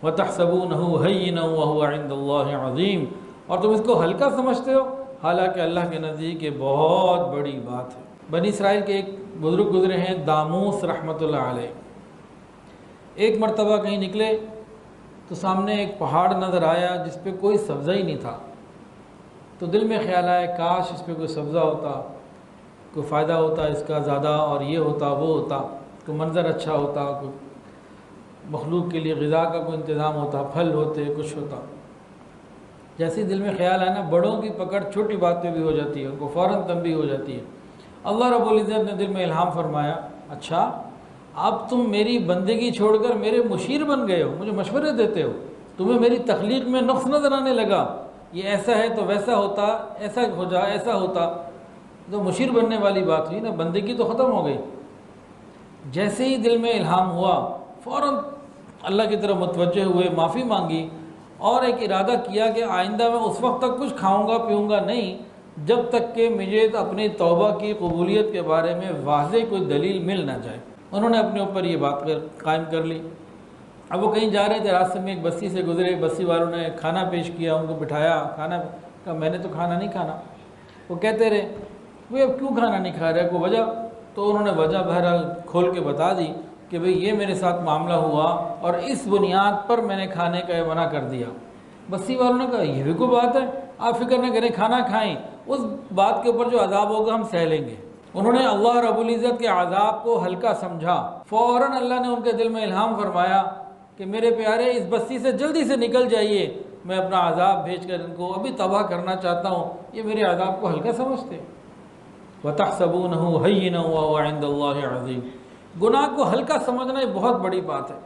وَتَحْسَبُونَهُ هَيِّنًا وَهُوَ عِندَ اللَّهِ عَظِيمٌ، اور تم اس کو ہلکا سمجھتے ہو حالانکہ اللہ کے نزدیک یہ بہت بڑی بات ہے۔ بنی اسرائیل کے ایک بزرگ گزرے ہیں داموس رحمۃ اللہ علیہ، ایک مرتبہ کہیں نکلے تو سامنے ایک پہاڑ نظر آیا جس پہ کوئی سبزہ ہی نہیں تھا، تو دل میں خیال آیا کاش اس پہ کوئی سبزہ ہوتا، کوئی فائدہ ہوتا اس کا زیادہ، اور یہ ہوتا وہ ہوتا، کوئی منظر اچھا ہوتا، کوئی مخلوق کے لیے غذا کا کوئی انتظام ہوتا، پھل ہوتے، کچھ ہوتا۔ جیسے دل میں خیال آیا نا، بڑوں کی پکڑ چھوٹی بات پہ بھی ہو جاتی ہے، ان کو فوراً تنبیہ ہو جاتی ہے۔ اللہ رب العزت نے دل میں الہام فرمایا، اچھا اب تم میری بندگی چھوڑ کر میرے مشیر بن گئے ہو، مجھے مشورے دیتے ہو، تمہیں میری تخلیق میں نقص نظر آنے لگا، یہ ایسا ہے تو ویسا ہوتا، ایسا ہو جا ایسا ہوتا، تو مشیر بننے والی بات ہوئی نا، بندگی تو ختم ہو گئی۔ جیسے ہی دل میں الہام ہوا فوراً اللہ کی طرف متوجہ ہوئے، معافی مانگی، اور ایک ارادہ کیا کہ آئندہ میں اس وقت تک کچھ کھاؤں گا پیوں گا نہیں جب تک کہ مجھے اپنی توبہ کی قبولیت کے بارے میں واضح کوئی دلیل مل نہ جائے۔ انہوں نے اپنے اوپر یہ بات قائم کر لی۔ اب وہ کہیں جا رہے تھے، راستے میں ایک بستی سے گزرے، بستی والوں نے کھانا پیش کیا، ان کو بٹھایا، کھانا کہا میں نے تو کھانا نہیں کھانا۔ وہ کہتے رہے وہ اب کیوں کھانا نہیں کھا رہے، کوئی وجہ؟ تو انہوں نے وجہ بہرحال کھول کے بتا دی کہ بھئی یہ میرے ساتھ معاملہ ہوا اور اس بنیاد پر میں نے کھانے کا منع کر دیا۔ بستی والوں نے کہا یہ بھی کوئی بات ہے، آپ فکر نہ کریں، کھانا کھائیں، اس بات کے اوپر جو عذاب ہوگا ہم سہ لیں گے۔ انہوں نے اللہ رب العزت کے عذاب کو ہلکا سمجھا، فوراً اللہ نے ان کے دل میں الہام فرمایا کہ میرے پیارے اس بستی سے جلدی سے نکل جائیے، میں اپنا عذاب بھیج کر ان کو ابھی تباہ کرنا چاہتا ہوں، یہ میرے عذاب کو ہلکا سمجھتے۔ وَتَحْسَبُونَهُ هَيِّنًا وَهُوَ عِندَ اللَّهِ عَظِيمٌ، گناہ کو ہلکا سمجھنا ایک بہت بڑی بات ہے۔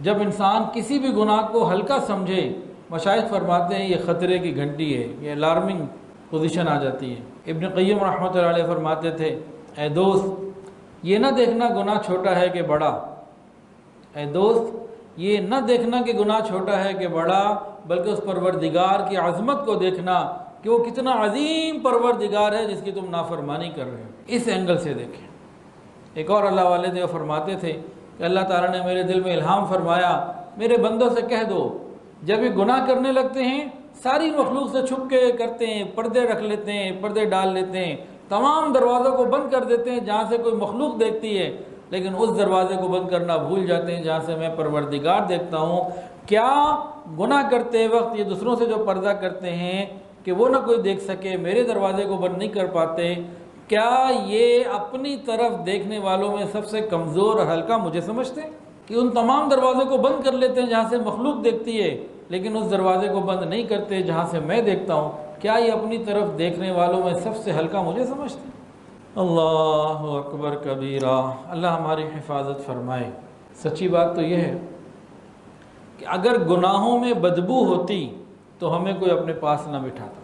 جب انسان کسی بھی گناہ کو ہلکا سمجھے، مشائخ فرماتے ہیں یہ خطرے کی گھنٹی ہے، یہ الارمنگ پوزیشن آ جاتی ہے۔ ابن قیم رحمۃ اللہ علیہ فرماتے تھے، اے دوست یہ نہ دیکھنا گناہ چھوٹا ہے کہ بڑا، اے دوست یہ نہ دیکھنا کہ گناہ چھوٹا ہے کہ بڑا، بلکہ اس پروردگار کی عظمت کو دیکھنا کہ وہ کتنا عظیم پروردگار ہے جس کی تم نافرمانی کر رہے ہو، اس اینگل سے دیکھیں۔ ایک اور اللہ والے تھے، وہ فرماتے تھے کہ اللہ تعالیٰ نے میرے دل میں الہام فرمایا، میرے بندوں سے کہہ دو جب یہ گناہ کرنے لگتے ہیں ساری مخلوق سے چھپ کے کرتے ہیں، پردے رکھ لیتے ہیں، پردے ڈال لیتے ہیں، تمام دروازوں کو بند کر دیتے ہیں جہاں سے کوئی مخلوق دیکھتی ہے، لیکن اس دروازے کو بند کرنا بھول جاتے ہیں جہاں سے میں پروردگار دیکھتا ہوں۔ کیا گناہ کرتے وقت یہ دوسروں سے جو پردہ کرتے ہیں کہ وہ نہ کوئی دیکھ سکے، میرے دروازے کو بند نہیں کر پاتے، کیا یہ اپنی طرف دیکھنے والوں میں سب سے کمزور اور ہلکا مجھے سمجھتے ہیں کہ ان تمام دروازوں کو بند کر لیتے ہیں جہاں سے مخلوق دیکھتی ہے لیکن اس دروازے کو بند نہیں کرتے جہاں سے میں دیکھتا ہوں، کیا یہ اپنی طرف دیکھنے والوں میں سب سے ہلکا مجھے سمجھتے ہیں؟ اللہ اکبر کبیرہ، اللہ ہماری حفاظت فرمائے۔ سچی بات تو یہ ہے کہ اگر گناہوں میں بدبو ہوتی تو ہمیں کوئی اپنے پاس نہ بٹھاتا،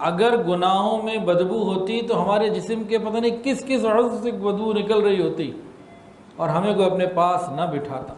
اگر گناہوں میں بدبو ہوتی تو ہمارے جسم کے پتہ نہیں کس کس عضو سے بدبو نکل رہی ہوتی اور ہمیں کوئی اپنے پاس نہ بٹھاتا۔